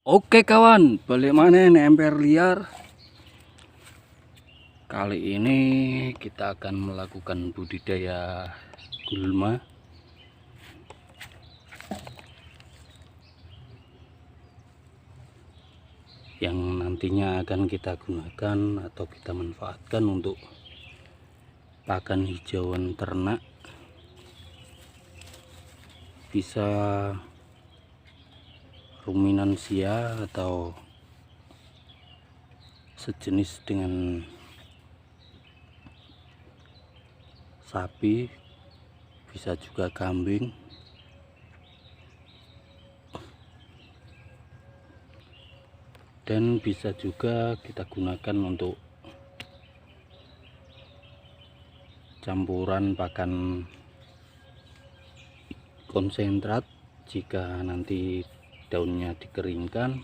Oke kawan, balik mana nih emper liar. Kali ini kita akan melakukan budidaya gulma yang nantinya akan kita gunakan atau kita manfaatkan untuk pakan hijauan ternak. Bisa ruminansia atau sejenis dengan sapi, bisa juga kambing, dan bisa juga kita gunakan untuk campuran pakan konsentrat jika nanti daunnya dikeringkan.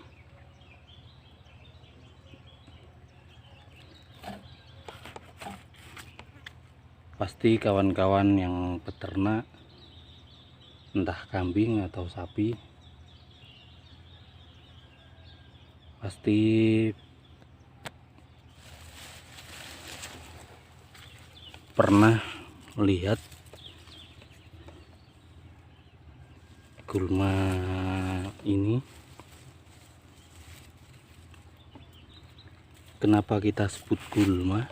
Pasti kawan-kawan yang peternak, entah kambing atau sapi, pasti pernah melihat gulma ini. Kenapa kita sebut gulma?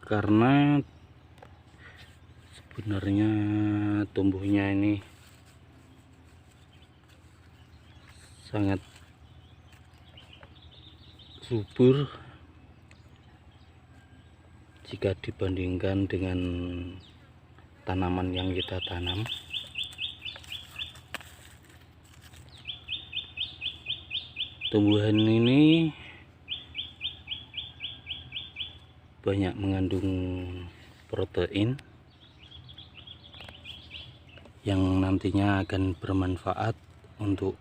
Karena sebenarnya tumbuhnya ini sangat subur jika dibandingkan dengan tanaman yang kita tanam. Tumbuhan ini banyak mengandung protein yang nantinya akan bermanfaat untuk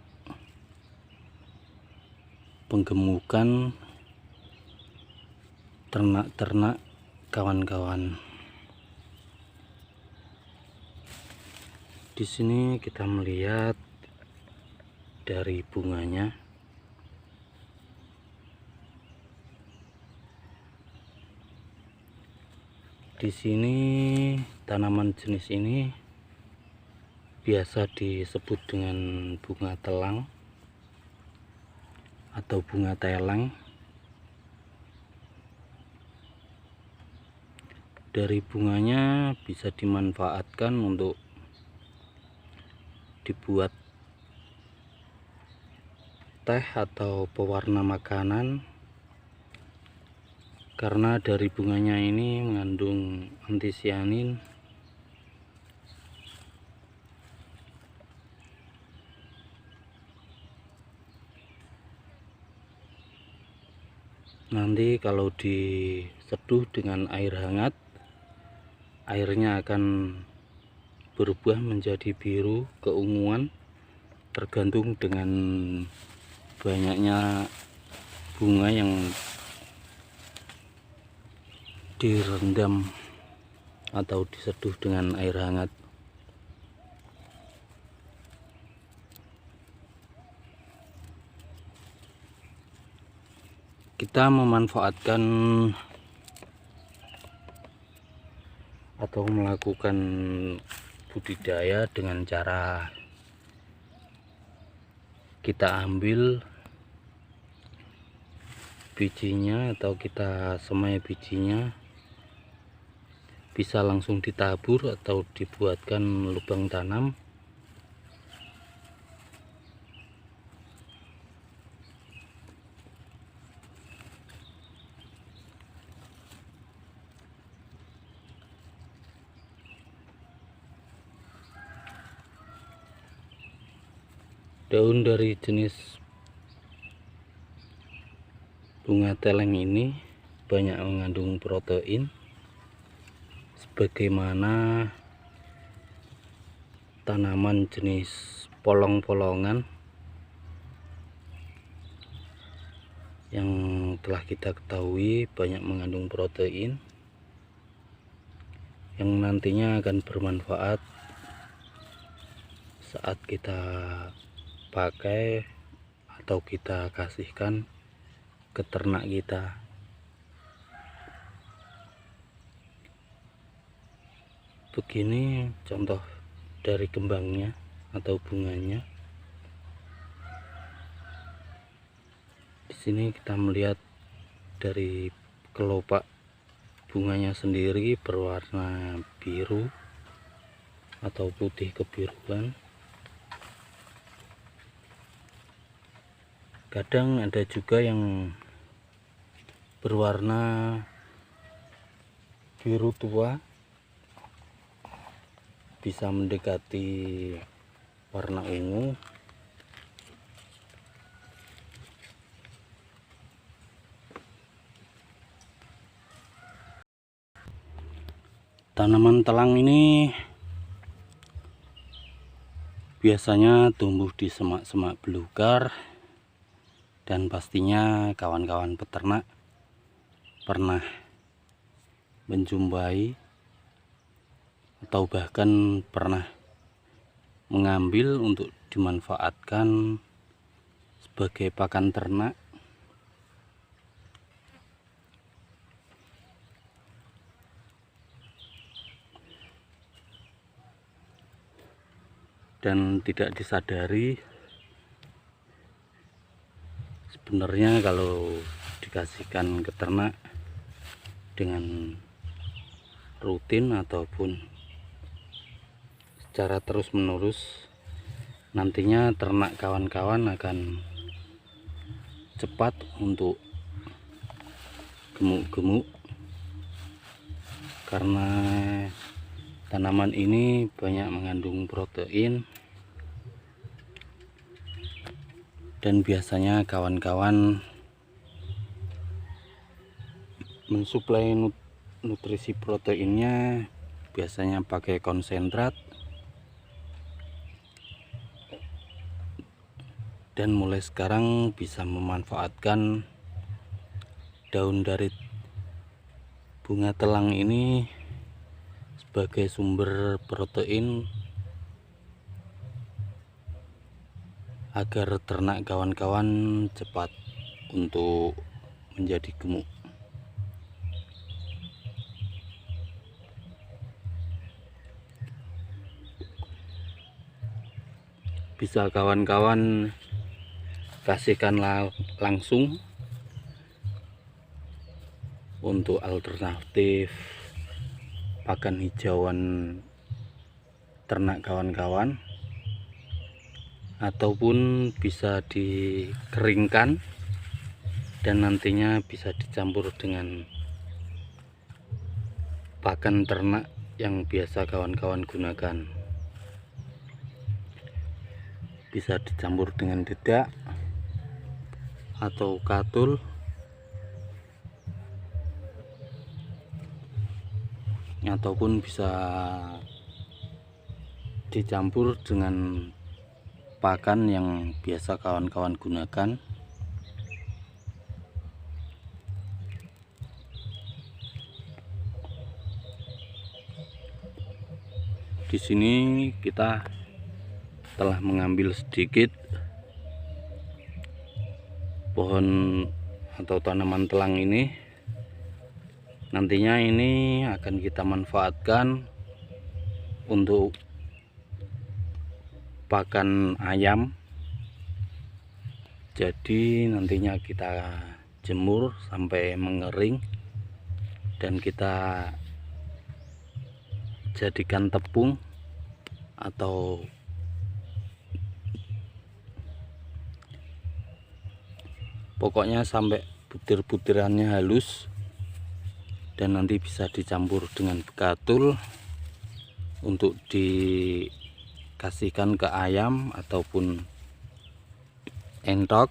penggemukan ternak-ternak kawan-kawan. Di sini kita melihat dari bunganya. Di sini tanaman jenis ini biasa disebut dengan bunga telang atau bunga telang. Dari bunganya bisa dimanfaatkan untuk dibuat teh atau pewarna makanan, karena dari bunganya ini mengandung antisianin. Nanti kalau diseduh dengan air hangat, airnya akan berubah menjadi biru keunguan, tergantung dengan banyaknya bunga yang direndam atau diseduh dengan air hangat. Kita memanfaatkan atau melakukan budidaya dengan cara kita ambil bijinya atau kita semai bijinya, bisa langsung ditabur atau dibuatkan lubang tanam. Daun dari jenis bunga teleng ini banyak mengandung protein, sebagaimana tanaman jenis polong-polongan yang telah kita ketahui banyak mengandung protein yang nantinya akan bermanfaat saat kita pakai atau kita kasihkan ke ternak kita. Begini contoh dari kembangnya atau bunganya. Di sini kita melihat dari kelopak bunganya sendiri berwarna biru atau putih kebiruan. Kadang ada juga yang berwarna biru tua, bisa mendekati warna ungu. Tanaman telang ini biasanya tumbuh di semak-semak belukar, dan pastinya kawan-kawan peternak pernah menjumpai atau bahkan pernah mengambil untuk dimanfaatkan sebagai pakan ternak. Dan tidak disadari, sebenarnya kalau dikasihkan ke ternak dengan rutin ataupun secara terus menerus, nantinya ternak kawan-kawan akan cepat untuk gemuk-gemuk, karena tanaman ini banyak mengandung protein, dan biasanya kawan-kawan mensuplai nutrisi proteinnya biasanya pakai konsentrat, dan mulai sekarang bisa memanfaatkan daun dari bunga telang ini sebagai sumber protein agar ternak kawan-kawan cepat untuk menjadi gemuk. Bisa kawan-kawan kasihkan langsung untuk alternatif pakan hijauan ternak kawan-kawan, ataupun bisa dikeringkan dan nantinya bisa dicampur dengan pakan ternak yang biasa kawan-kawan gunakan. Bisa dicampur dengan dedak atau katul, ataupun bisa dicampur dengan pakan yang biasa kawan-kawan gunakan. Di sini kita telah mengambil sedikit pohon atau tanaman telang ini. Nantinya ini akan kita manfaatkan untuk pakan ayam. Jadi nantinya kita jemur sampai mengering dan kita jadikan tepung atau pokoknya sampai butir-butirannya halus, dan nanti bisa dicampur dengan bekatul untuk dikasihkan ke ayam ataupun entok.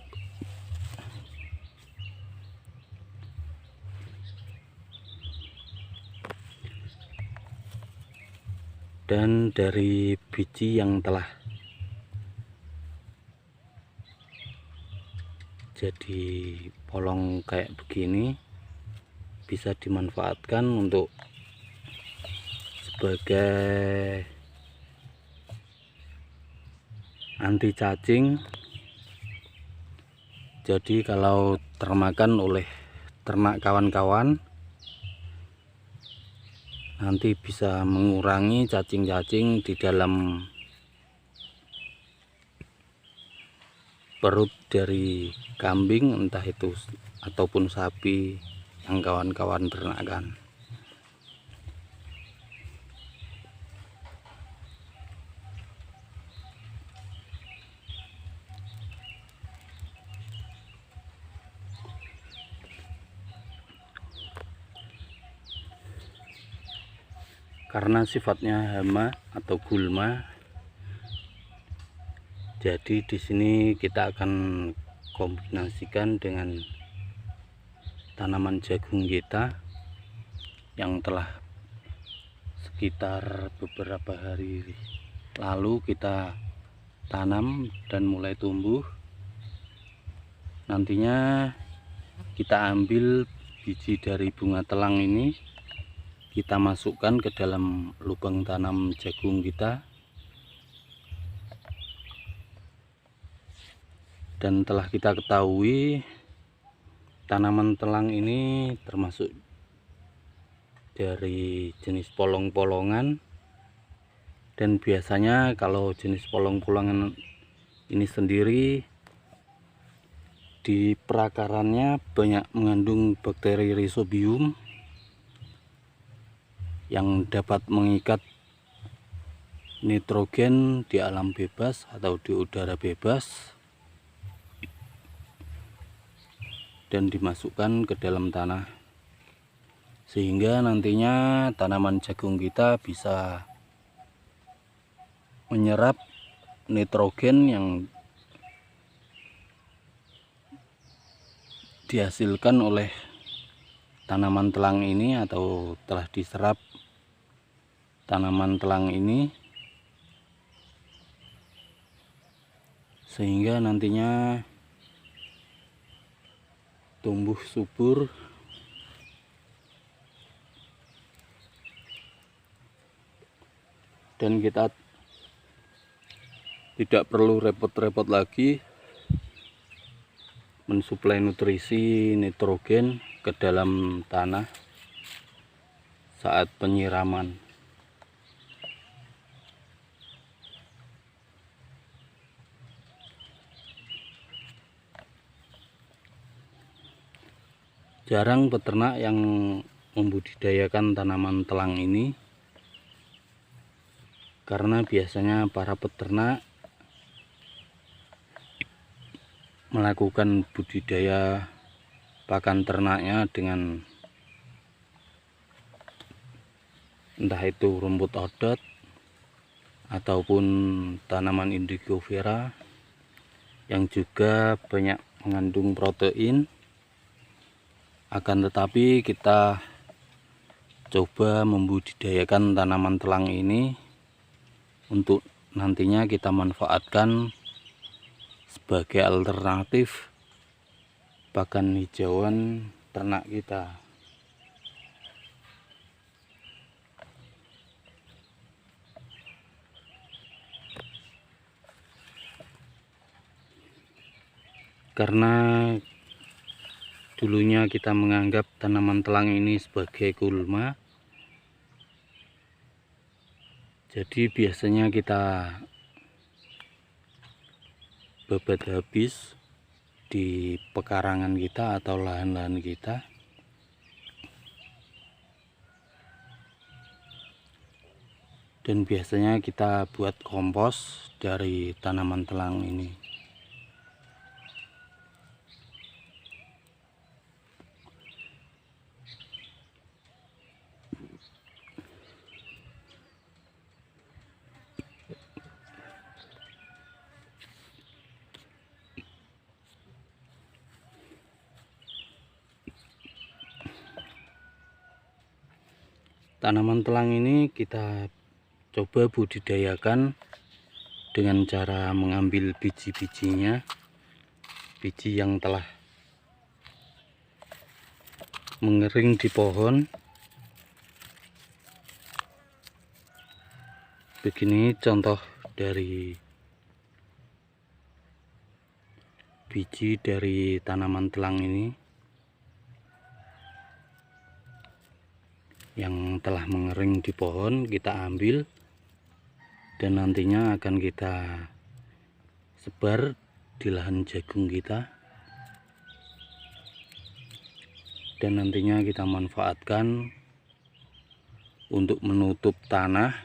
Dan dari biji yang telah jadi polong kayak begini bisa dimanfaatkan untuk sebagai anti cacing Jadi kalau termakan oleh ternak kawan-kawan, nanti bisa mengurangi cacing-cacing di dalam perut dari kambing, entah itu ataupun sapi yang kawan-kawan ternakan. Karena sifatnya hama atau gulma, jadi di sini kita akan kombinasikan dengan tanaman jagung kita yang telah sekitar beberapa hari lalu kita tanam dan mulai tumbuh. Nantinya kita ambil biji dari bunga telang ini, kita masukkan ke dalam lubang tanam jagung kita. Dan telah kita ketahui tanaman telang ini termasuk dari jenis polong-polongan, dan biasanya kalau jenis polong-polongan ini sendiri di perakarannya banyak mengandung bakteri Rhizobium yang dapat mengikat nitrogen di alam bebas atau di udara bebas dan dimasukkan ke dalam tanah, sehingga nantinya tanaman jagung kita bisa menyerap nitrogen yang dihasilkan oleh tanaman telang ini atau telah diserap tanaman telang ini, sehingga nantinya tumbuh subur dan kita tidak perlu repot-repot lagi mensuplai nutrisi nitrogen ke dalam tanah saat penyiraman. Jarang peternak yang membudidayakan tanaman telang ini, karena biasanya para peternak melakukan budidaya pakan ternaknya dengan entah itu rumput odot ataupun tanaman indigo vera yang juga banyak mengandung protein. Akan tetapi kita coba membudidayakan tanaman telang ini untuk nantinya kita manfaatkan sebagai alternatif pakan hijauan ternak kita. Karena dulunya kita menganggap tanaman telang ini sebagai gulma, jadi biasanya kita babat habis di pekarangan kita atau lahan-lahan kita. Dan biasanya kita buat kompos dari tanaman telang ini. Tanaman telang ini kita coba budidayakan dengan cara mengambil biji-bijinya, biji yang telah mengering di pohon. Begini contoh dari biji dari tanaman telang ini yang telah mengering di pohon kita ambil dan nantinya akan kita sebar di lahan jagung kita, dan nantinya kita manfaatkan untuk menutup tanah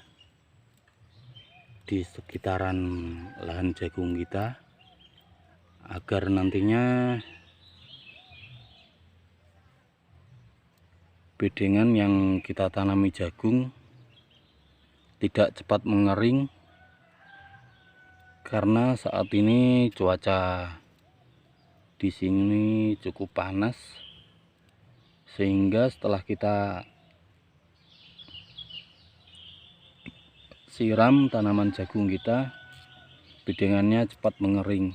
di sekitaran lahan jagung kita, agar nantinya bedengan yang kita tanami jagung tidak cepat mengering, karena saat ini cuaca di sini cukup panas, sehingga setelah kita siram tanaman jagung kita, bedengannya cepat mengering.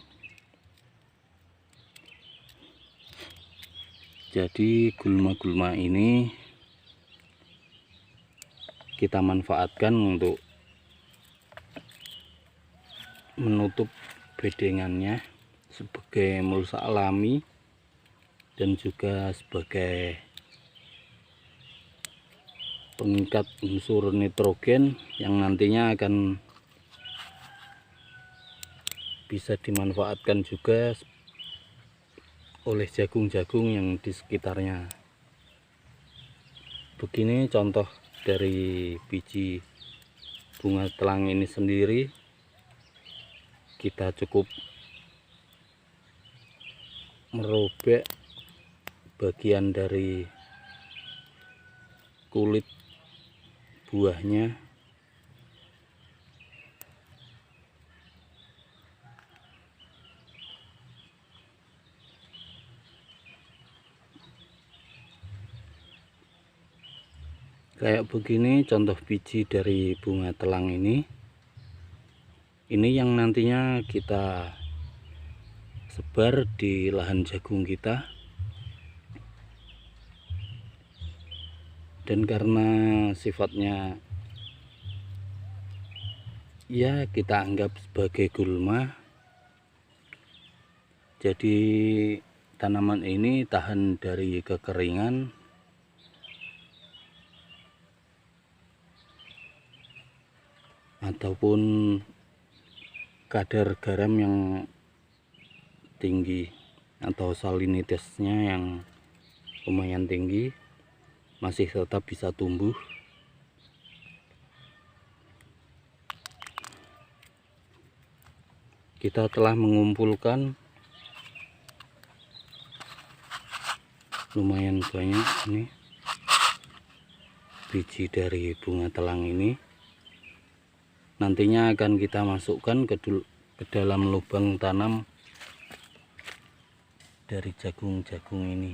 Jadi gulma-gulma ini kita manfaatkan untuk menutup bedengannya sebagai mulsa alami dan juga sebagai pengikat unsur nitrogen yang nantinya akan bisa dimanfaatkan juga oleh jagung-jagung yang di sekitarnya. Begini contoh dari biji bunga telang ini sendiri. Kita cukup merobek bagian dari kulit buahnya, kayak begini contoh biji dari bunga telang ini yang nantinya kita sebar di lahan jagung kita. Dan karena sifatnya ya kita anggap sebagai gulma, jadi tanaman ini tahan dari kekeringan ataupun kadar garam yang tinggi atau salinitasnya yang lumayan tinggi, masih tetap bisa tumbuh. Kita telah mengumpulkan lumayan banyak ini biji dari bunga telang ini. Nantinya akan kita masukkan ke dalam lubang tanam dari jagung-jagung ini.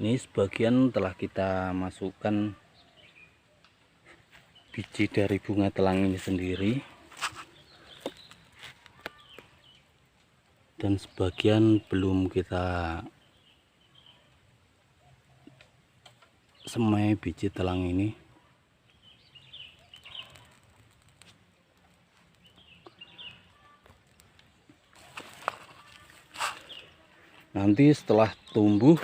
Ini sebagian telah kita masukkan biji dari bunga telang ini sendiri, dan sebagian belum kita semai biji telang ini. Nanti setelah tumbuh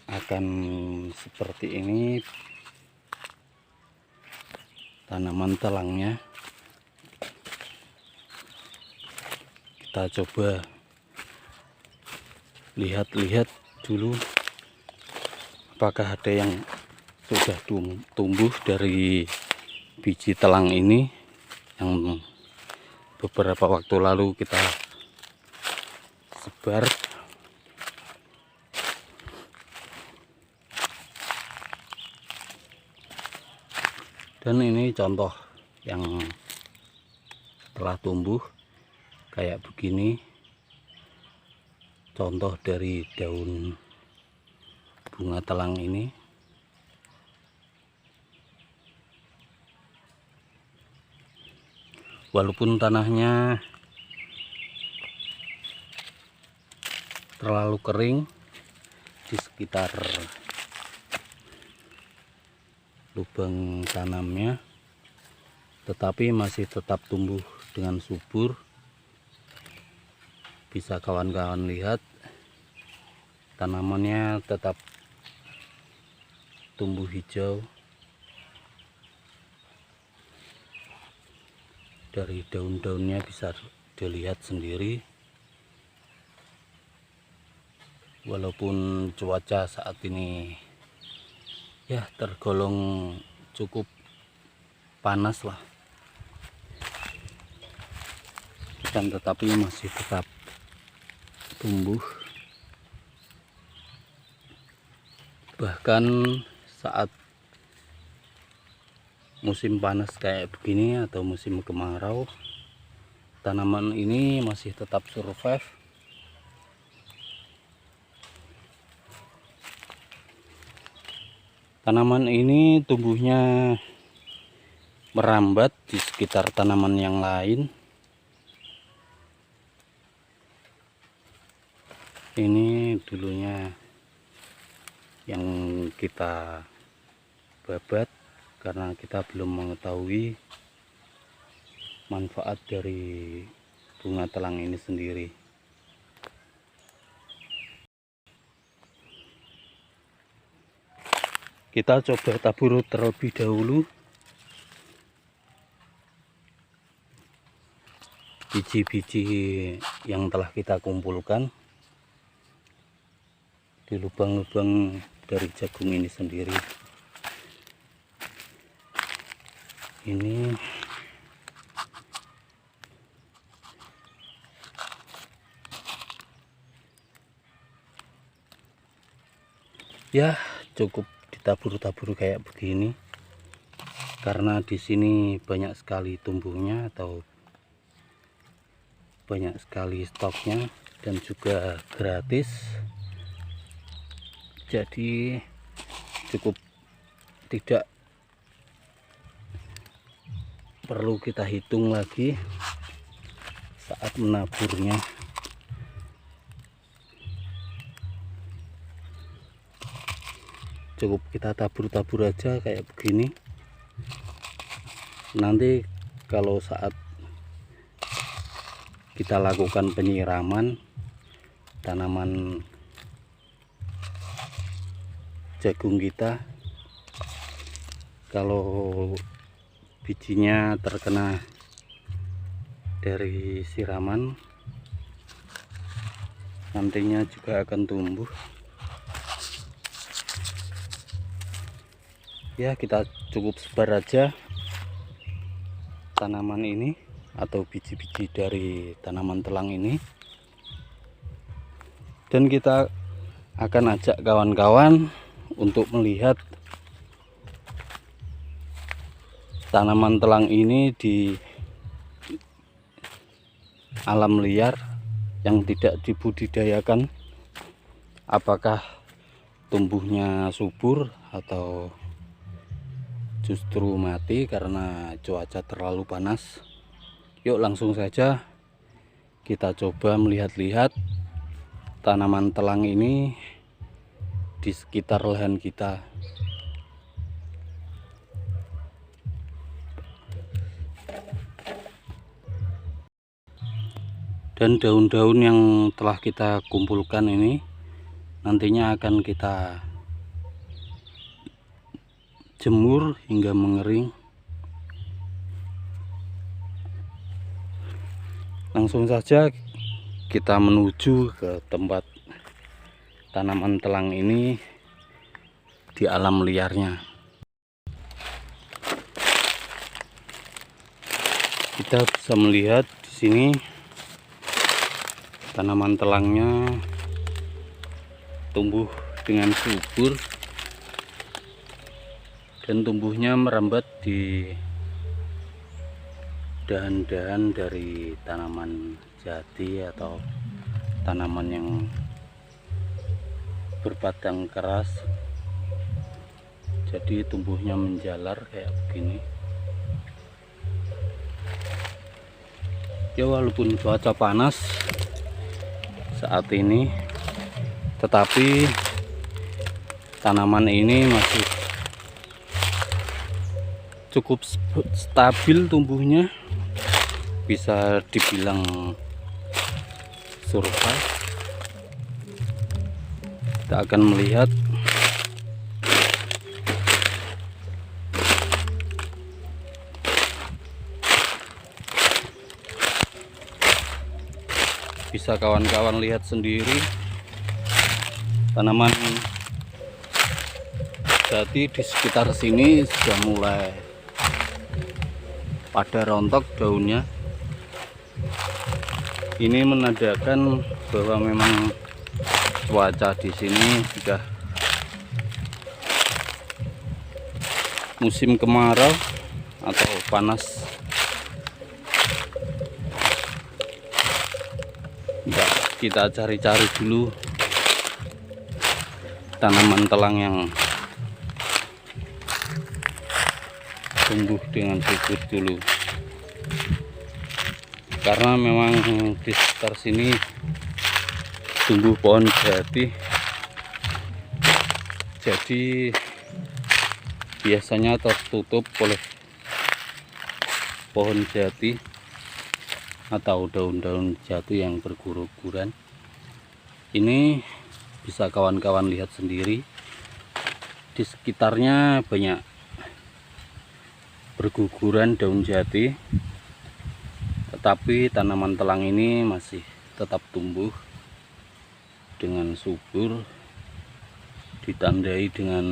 akan seperti ini tanaman telangnya. Kita coba lihat-lihat dulu apakah ada yang sudah tumbuh dari biji telang ini yang beberapa waktu lalu kita sebar. Dan ini contoh yang telah tumbuh kayak begini, contoh dari daun bunga telang ini. Walaupun tanahnya terlalu kering di sekitar lubang tanamnya, tetapi masih tetap tumbuh dengan subur. Bisa kawan-kawan lihat, tanamannya tetap tumbuh hijau. Dari daun-daunnya bisa dilihat sendiri. Walaupun cuaca saat ini ya tergolong cukup panas lah, dan tetapi masih tetap tumbuh. Bahkan saat musim panas kayak begini atau musim kemarau, tanaman ini masih tetap survive. Tanaman ini tumbuhnya merambat di sekitar tanaman yang lain. Ini dulunya yang kita babat karena kita belum mengetahui manfaat dari bunga telang ini sendiri. Kita coba tabur terlebih dahulu biji-biji yang telah kita kumpulkan di lubang-lubang dari jagung ini sendiri. Ini ya cukup ditabur-tabur kayak begini, karena di sini banyak sekali tumbuhnya atau banyak sekali stoknya dan juga gratis. Jadi cukup tidak perlu kita hitung lagi saat menaburnya. Cukup kita tabur-tabur aja kayak begini. Nanti kalau saat kita lakukan penyiraman tanaman jagung kita, kalau bijinya terkena dari siraman, nantinya juga akan tumbuh. Ya, kita cukup sebar aja tanaman ini atau biji-biji dari tanaman telang ini, dan kita akan ajak kawan-kawan untuk melihat tanaman telang ini di alam liar yang tidak dibudidayakan. Apakah tumbuhnya subur atau justru mati karena cuaca terlalu panas? Yuk langsung saja kita coba melihat-lihat tanaman telang ini di sekitar lahan kita. Dan daun-daun yang telah kita kumpulkan ini nantinya akan kita jemur hingga mengering. Langsung saja kita menuju ke tempat tanaman telang ini di alam liarnya. Kita bisa melihat di sini tanaman telangnya tumbuh dengan subur dan tumbuhnya merambat di dahan-dahan dari tanaman jati atau tanaman yang berbatang keras. Jadi tumbuhnya menjalar kayak begini. Ya, walaupun cuaca panas saat ini, tetapi tanaman ini masih cukup stabil tumbuhnya, bisa dibilang survive. Kita akan melihat bisa kawan-kawan lihat sendiri, tanaman jati di sekitar sini sudah mulai pada rontok daunnya. Ini menandakan bahwa memang cuaca di sini sudah musim kemarau atau panas. Kita cari-cari dulu tanaman telang yang tumbuh dengan subur dulu, karena memang di sekitar sini tumbuh pohon jati, jadi biasanya tertutup oleh pohon jati atau daun-daun jati yang berguguran. Ini bisa kawan-kawan lihat sendiri, di sekitarnya banyak berguguran daun jati, tetapi tanaman telang ini masih tetap tumbuh dengan subur, ditandai dengan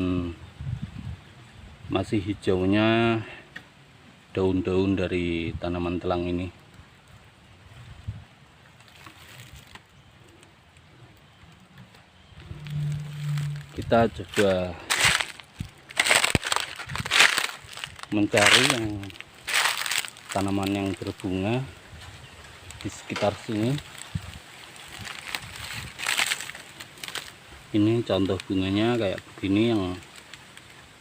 masih hijaunya daun-daun dari tanaman telang ini. Kita coba mencari yang tanaman yang berbunga di sekitar sini. Ini contoh bunganya kayak begini yang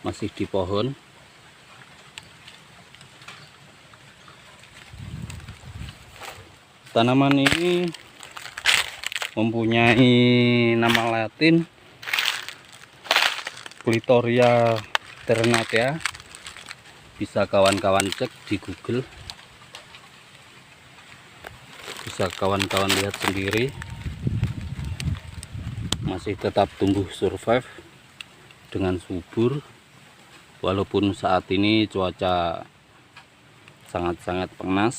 masih di pohon. Tanaman ini mempunyai nama Latin Clitoria ternatea, bisa kawan-kawan cek di Google, bisa kawan-kawan lihat sendiri, masih tetap tumbuh survive dengan subur walaupun saat ini cuaca sangat-sangat panas,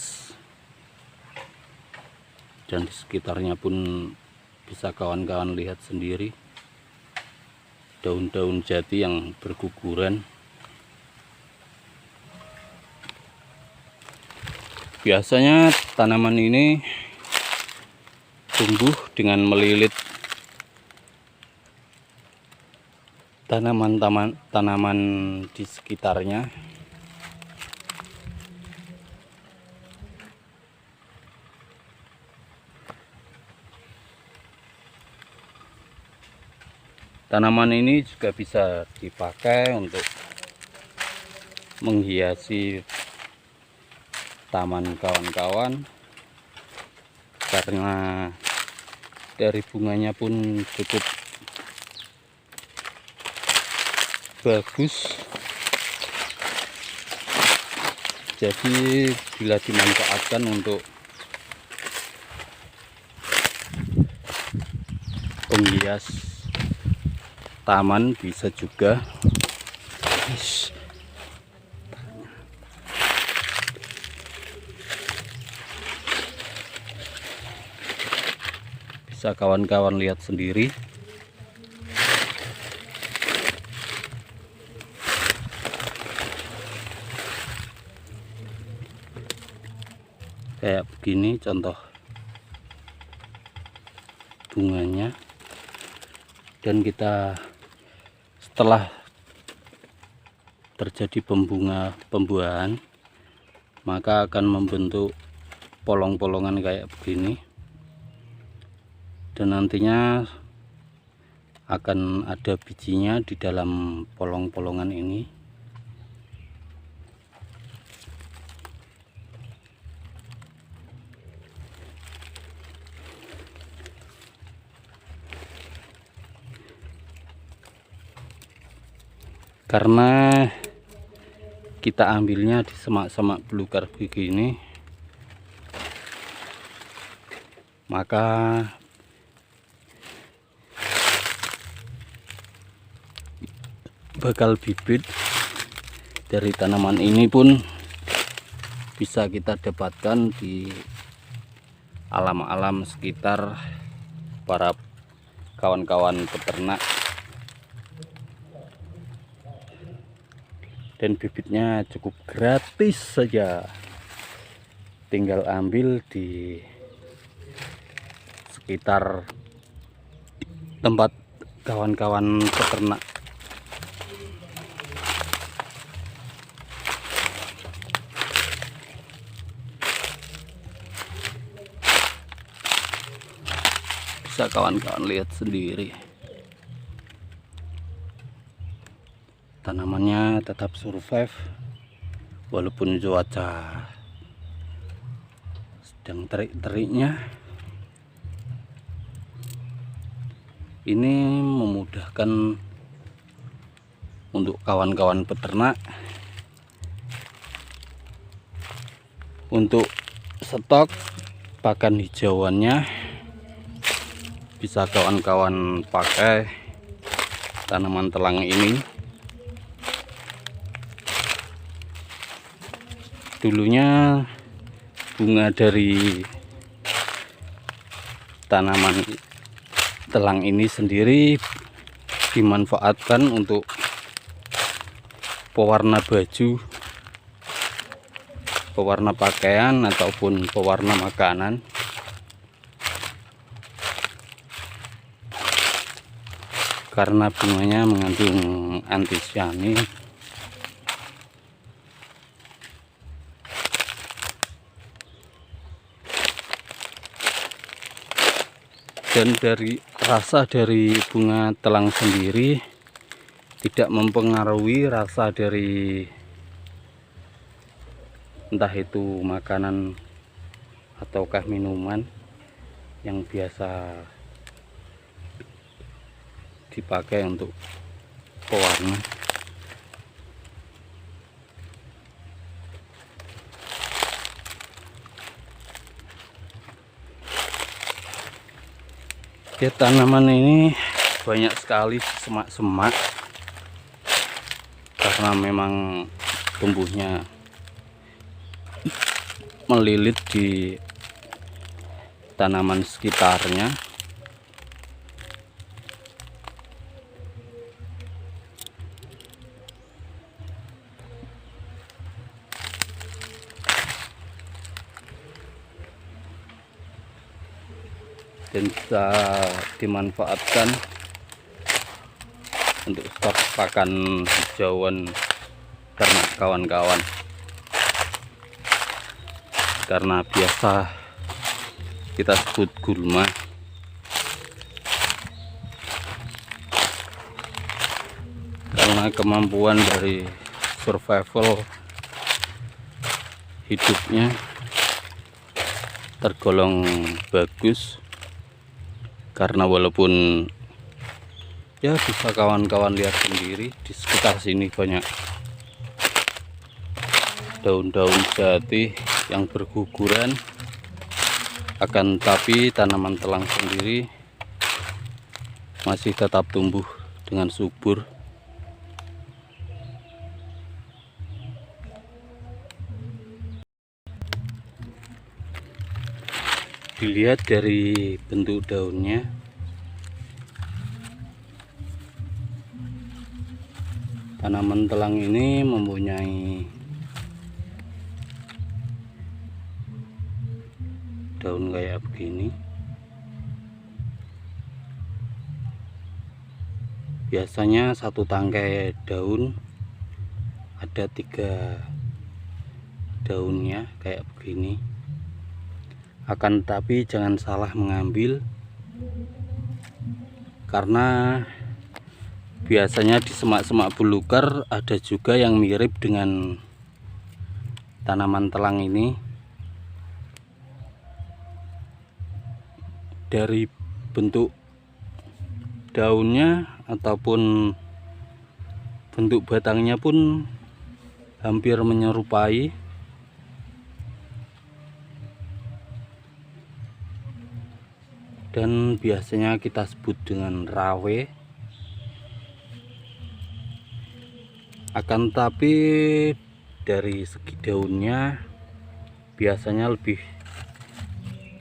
dan di sekitarnya pun bisa kawan-kawan lihat sendiri daun-daun jati yang berguguran. Biasanya tanaman ini tumbuh dengan melilit tanaman di sekitarnya. Tanaman ini juga bisa dipakai untuk menghiasi taman kawan-kawan, karena dari bunganya pun cukup bagus. Jadi bila dimanfaatkan untuk penghias taman bisa juga. Bisa kawan-kawan lihat sendiri. Kayak begini contoh bunganya. Dan kita setelah terjadi pembuahan, maka akan membentuk polong-polongan kayak begini, dan nantinya akan ada bijinya di dalam polong-polongan ini. Karena kita ambilnya di semak-semak belukar begini, maka bakal bibit dari tanaman ini pun bisa kita dapatkan di alam-alam sekitar para kawan-kawan peternak, dan bibitnya cukup gratis saja, tinggal ambil di sekitar tempat kawan-kawan peternak. Bisa kawan-kawan lihat sendiri, tanamannya tetap survive walaupun cuaca sedang terik-teriknya. Ini memudahkan untuk kawan-kawan peternak untuk stok pakan hijauannya. Bisa kawan-kawan pakai tanaman telang ini. Dulunya bunga dari tanaman telang ini sendiri dimanfaatkan untuk pewarna baju, pewarna pakaian, ataupun pewarna makanan. Karena bunganya mengandung antisianin, dan dari rasa dari bunga telang sendiri tidak mempengaruhi rasa dari entah itu makanan ataukah minuman yang biasa dipakai untuk pewarna. Ya, tanaman ini banyak sekali semak-semak karena memang tumbuhnya melilit di tanaman sekitarnya. Dan bisa dimanfaatkan untuk stok pakan hijauan ternak kawan-kawan, karena biasa kita sebut gulma. Karena kemampuan dari survival hidupnya tergolong bagus. Karena walaupun ya bisa kawan-kawan lihat sendiri, di sekitar sini banyak daun-daun jati yang berguguran, akan tetapi tanaman telang sendiri masih tetap tumbuh dengan subur. Dilihat dari bentuk daunnya, tanaman telang ini mempunyai daun kayak begini. Biasanya satu tangkai daun ada 3 daunnya kayak begini. Akan tetapi jangan salah mengambil, karena biasanya di semak-semak belukar ada juga yang mirip dengan tanaman telang ini. Dari bentuk daunnya ataupun bentuk batangnya pun hampir menyerupai. Dan biasanya kita sebut dengan rawe. Akan tapi dari segi daunnya biasanya lebih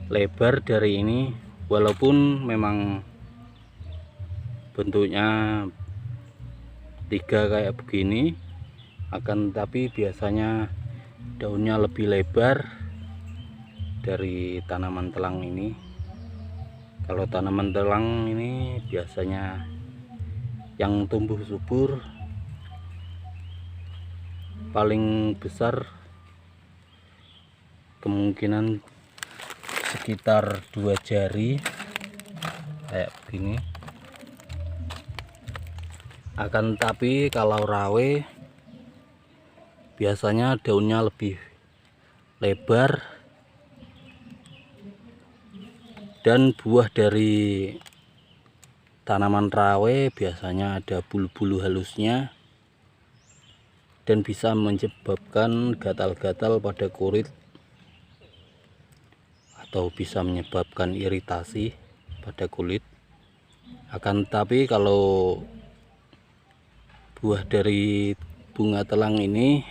lebar dari ini, walaupun memang bentuknya tiga kayak begini, akan tapi biasanya daunnya lebih lebar dari tanaman telang ini. Kalau tanaman telang ini biasanya yang tumbuh subur paling besar kemungkinan sekitar 2 jari kayak begini. Akan tapi kalau rawe biasanya daunnya lebih lebar dan buah dari tanaman rawe biasanya ada bulu-bulu halusnya dan bisa menyebabkan gatal-gatal pada kulit atau bisa menyebabkan iritasi pada kulit. Akan tapi kalau buah dari bunga telang ini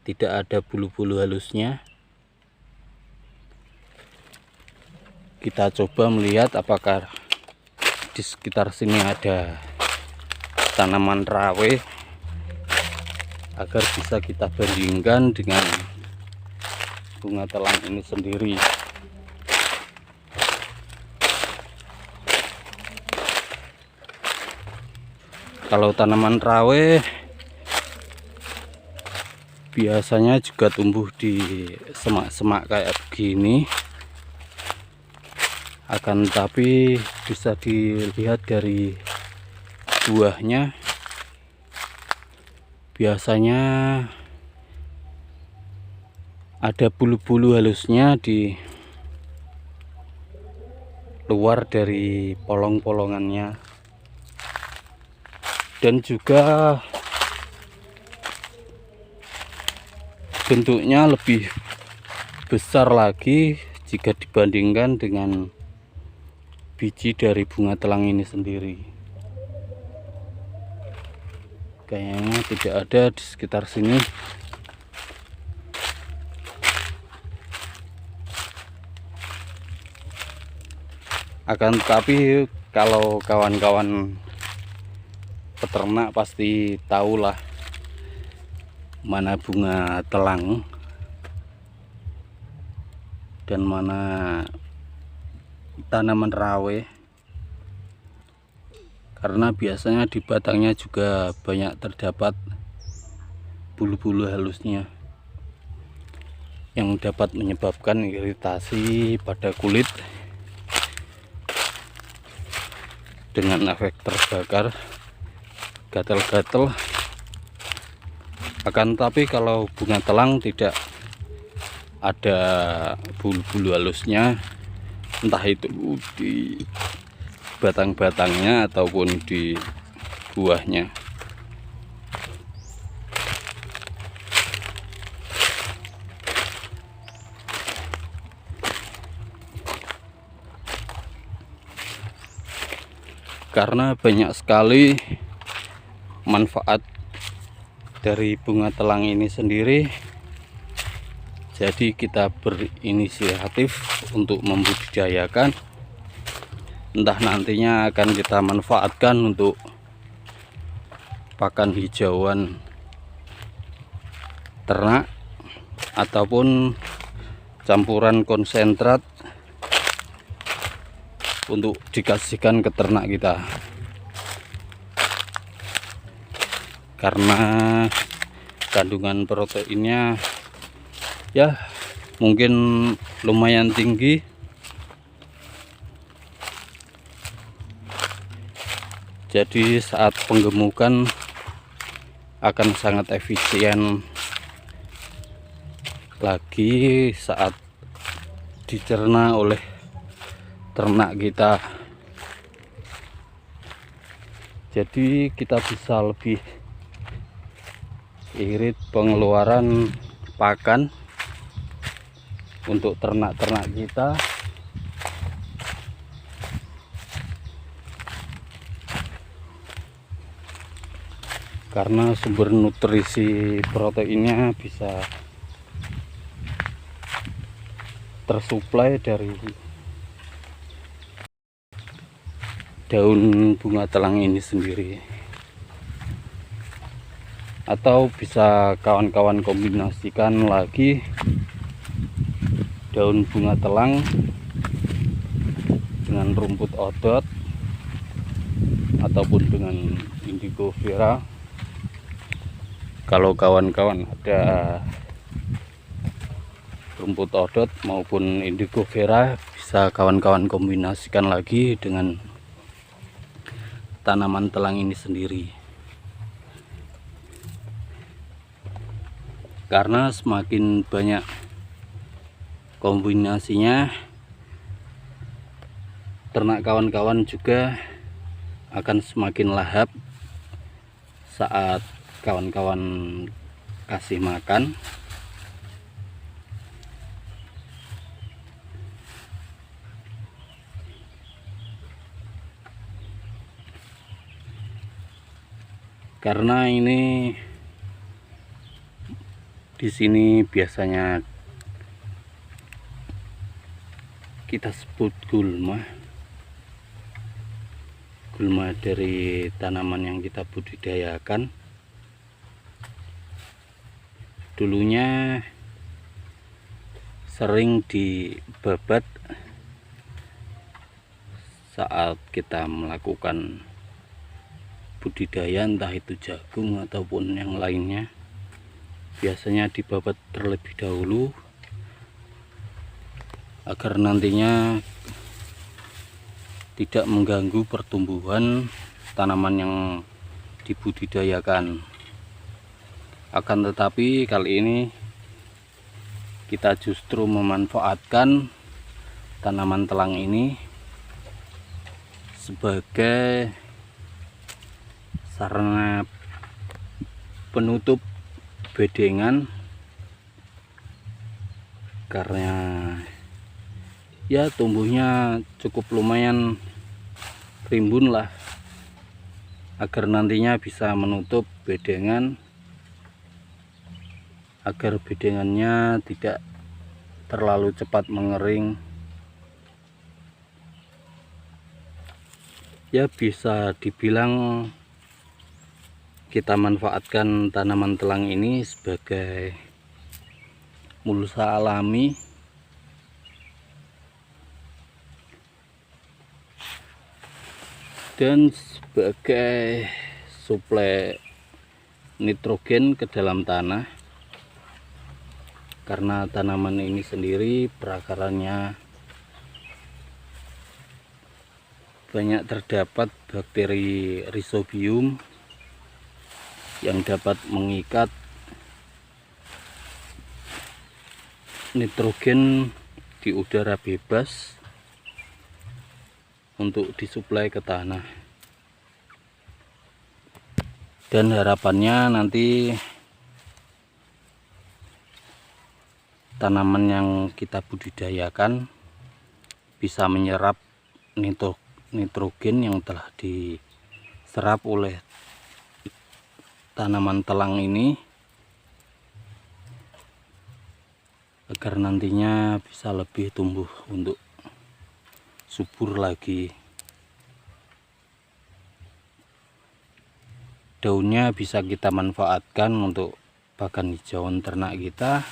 tidak ada bulu-bulu halusnya, kita coba melihat apakah di sekitar sini ada tanaman rawe agar bisa kita bandingkan dengan bunga telang ini sendiri. Kalau tanaman rawe biasanya juga tumbuh di semak-semak kayak begini. Akan tapi bisa dilihat dari buahnya biasanya ada bulu-bulu halusnya di luar dari polong-polongannya, dan juga bentuknya lebih besar lagi jika dibandingkan dengan biji dari bunga telang ini sendiri. Kayaknya tidak ada di sekitar sini. Akan tetapi kalau kawan-kawan peternak pasti tahulah mana bunga telang dan mana tanaman rawe, karena biasanya di batangnya juga banyak terdapat bulu-bulu halusnya yang dapat menyebabkan iritasi pada kulit dengan efek terbakar, gatal-gatal. Akan tapi kalau bunga telang tidak ada bulu-bulu halusnya, entah itu di batang-batangnya ataupun di buahnya. Karena banyak sekali manfaat dari bunga telang ini sendiri, jadi kita berinisiatif untuk membudidayakan. Entah nantinya akan kita manfaatkan untuk pakan hijauan ternak ataupun campuran konsentrat untuk dikasihkan ke ternak kita, karena kandungan proteinnya ya mungkin lumayan tinggi. Jadi saat penggemukan akan sangat efisien lagi saat dicerna oleh ternak kita. Jadi kita bisa lebih irit pengeluaran pakan untuk ternak-ternak kita. Karena sumber nutrisi proteinnya bisa tersuplai dari daun bunga telang ini sendiri, atau bisa kawan-kawan kombinasikan lagi daun bunga telang dengan rumput odot ataupun dengan indigo vera. Kalau kawan-kawan ada rumput odot maupun indigo vera, bisa kawan-kawan kombinasikan lagi dengan tanaman telang ini sendiri. Karena semakin banyak kombinasinya, ternak kawan-kawan juga akan semakin lahap saat kawan-kawan kasih makan. Karena ini di sini biasanya kita sebut gulma dari tanaman yang kita budidayakan. Dulunya sering dibabat saat kita melakukan budidaya, entah itu jagung ataupun yang lainnya. Biasanya dibabat terlebih dahulu agar nantinya tidak mengganggu pertumbuhan tanaman yang dibudidayakan. Akan tetapi kali ini kita justru memanfaatkan tanaman telang ini sebagai sarana penutup bedengan, karena ya tumbuhnya cukup lumayan rimbun lah, agar nantinya bisa menutup bedengan, agar bedengannya tidak terlalu cepat mengering. Ya bisa dibilang kita manfaatkan tanaman telang ini sebagai mulsa alami dan sebagai suplai nitrogen ke dalam tanah. Karena tanaman ini sendiri perakarannya banyak terdapat bakteri rhizobium yang dapat mengikat nitrogen di udara bebas untuk disuplai ke tanah. Dan harapannya nanti tanaman yang kita budidayakan bisa menyerap nitrogen yang telah diserap oleh tanaman telang ini, agar nantinya bisa lebih tumbuh untuk subur lagi. Daunnya bisa kita manfaatkan untuk pakan hijauan ternak kita,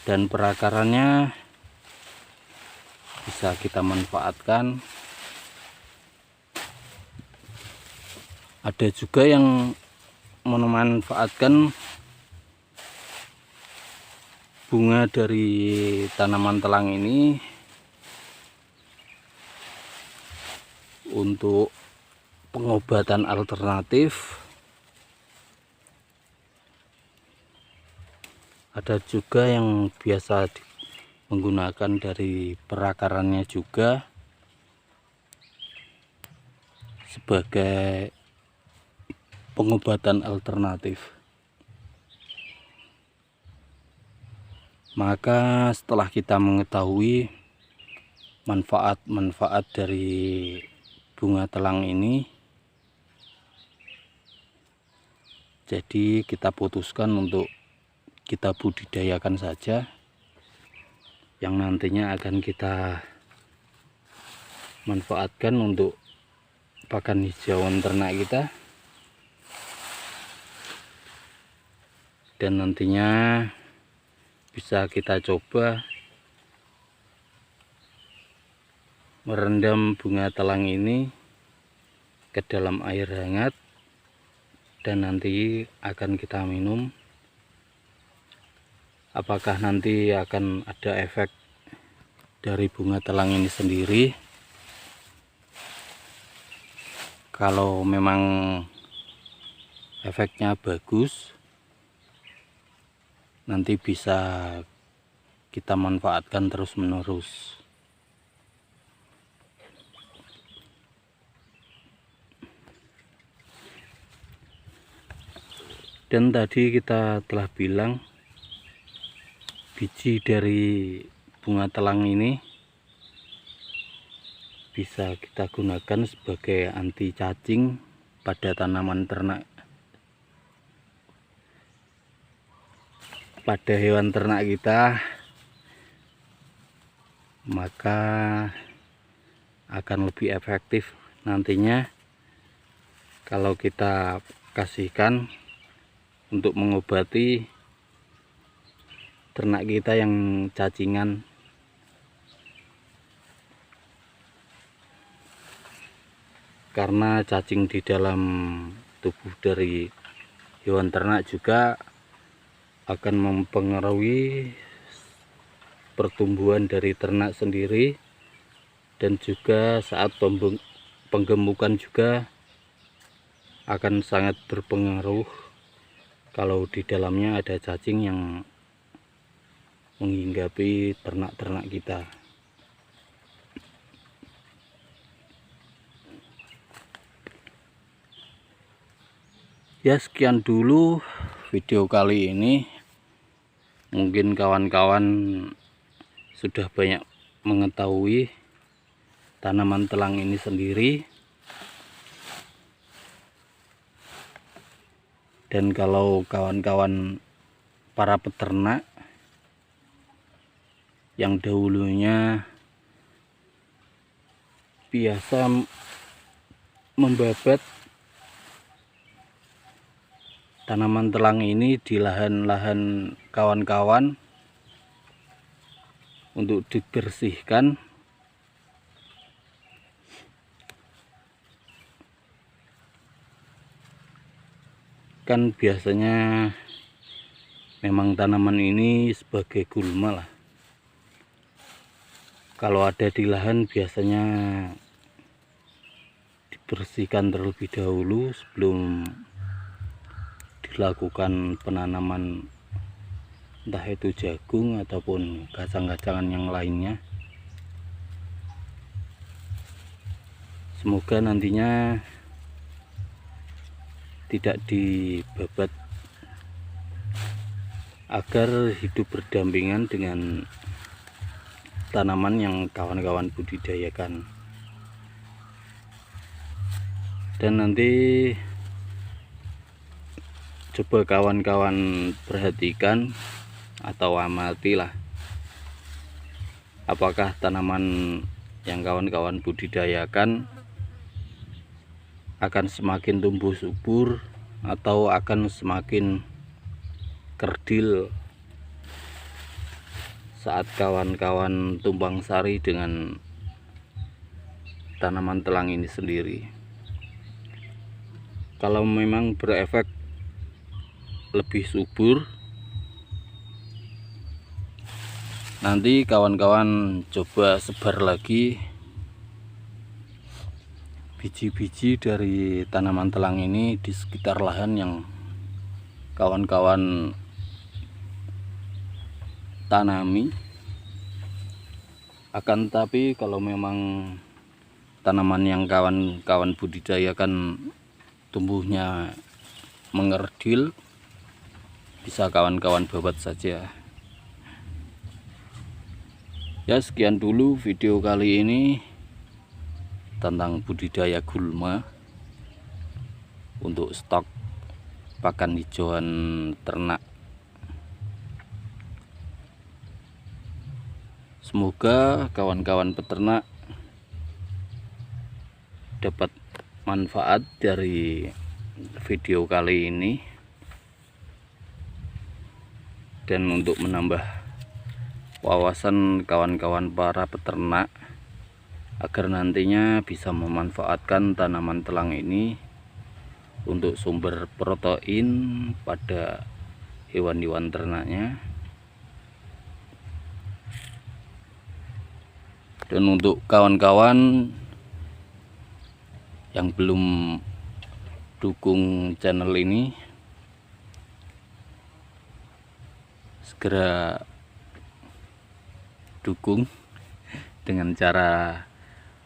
dan perakarannya bisa kita manfaatkan. Ada juga yang memanfaatkan bunga dari tanaman telang ini untuk pengobatan alternatif. Ada juga yang biasa menggunakan dari perakarannya juga sebagai pengobatan alternatif. Maka setelah kita mengetahui manfaat-manfaat dari bunga telang ini, jadi kita putuskan untuk kita budidayakan saja, yang nantinya akan kita manfaatkan untuk pakan hijauan ternak kita, dan nantinya bisa kita coba merendam bunga telang ini ke dalam air hangat dan nanti akan kita minum. Apakah nanti akan ada efek dari bunga telang ini sendiri? Kalau memang efeknya bagus, nanti bisa kita manfaatkan terus-menerus. Dan tadi kita telah bilang biji dari bunga telang ini bisa kita gunakan sebagai anti cacing pada tanaman ternak, pada hewan ternak kita, maka akan lebih efektif nantinya kalau kita kasihkan untuk mengobati ternak kita yang cacingan. Karena cacing di dalam tubuh dari hewan ternak juga akan mempengaruhi pertumbuhan dari ternak sendiri, dan juga saat penggemukan juga akan sangat berpengaruh kalau di dalamnya ada cacing yang menghinggapi ternak-ternak kita. Ya, sekian dulu video kali ini. Mungkin kawan-kawan sudah banyak mengetahui tanaman telang ini sendiri. Dan kalau kawan-kawan para peternak yang dahulunya biasa membabat tanaman telang ini di lahan-lahan kawan-kawan untuk dibersihkan, kan biasanya memang tanaman ini sebagai gulma lah. Kalau ada di lahan biasanya dibersihkan terlebih dahulu sebelum dilakukan penanaman, entah itu jagung ataupun kacang-kacangan yang lainnya. Semoga nantinya tidak dibabat, agar hidup berdampingan dengan tanaman yang kawan-kawan budidayakan. Dan nanti coba kawan-kawan perhatikan atau amatilah, apakah tanaman yang kawan-kawan budidayakan akan semakin tumbuh subur atau akan semakin kerdil saat kawan-kawan tumpang sari dengan tanaman telang ini sendiri. Kalau memang berefek lebih subur, nanti kawan-kawan coba sebar lagi biji-biji dari tanaman telang ini di sekitar lahan yang kawan-kawan tanami. Akan tapi kalau memang tanaman yang kawan-kawan budidayakan tumbuhnya mengerdil, bisa kawan-kawan babat saja. Ya, sekian dulu video kali ini tentang budidaya gulma untuk stok pakan hijauan ternak. Semoga kawan-kawan peternak dapat manfaat dari video kali ini, dan untuk menambah wawasan kawan-kawan para peternak agar nantinya bisa memanfaatkan tanaman telang ini untuk sumber protein pada hewan-hewan ternaknya. Dan untuk kawan-kawan yang belum dukung channel ini, segera dukung dengan cara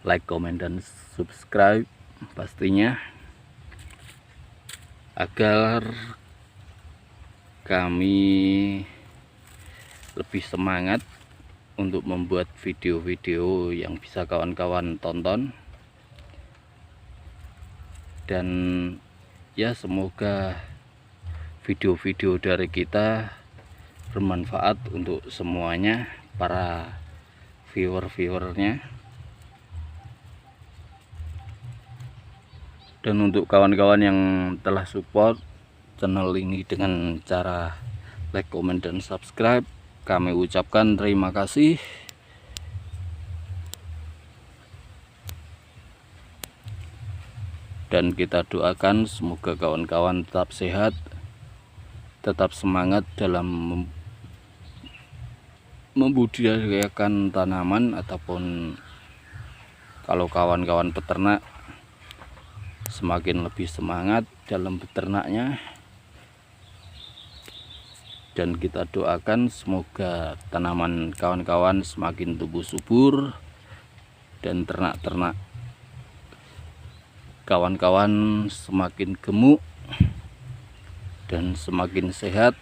like, comment, dan subscribe pastinya, agar kami lebih semangat untuk membuat video-video yang bisa kawan-kawan tonton. Dan ya, semoga video-video dari kita bermanfaat untuk semuanya, para viewer-viewernya. Dan untuk kawan-kawan yang telah support channel ini dengan cara like, comment, dan subscribe, kami ucapkan terima kasih. Dan kita doakan semoga kawan-kawan tetap sehat, tetap semangat dalam membudidayakan tanaman, ataupun kalau kawan-kawan peternak semakin lebih semangat dalam beternaknya. Dan kita doakan semoga tanaman kawan-kawan semakin tumbuh subur, dan ternak-ternak kawan-kawan semakin gemuk dan semakin sehat,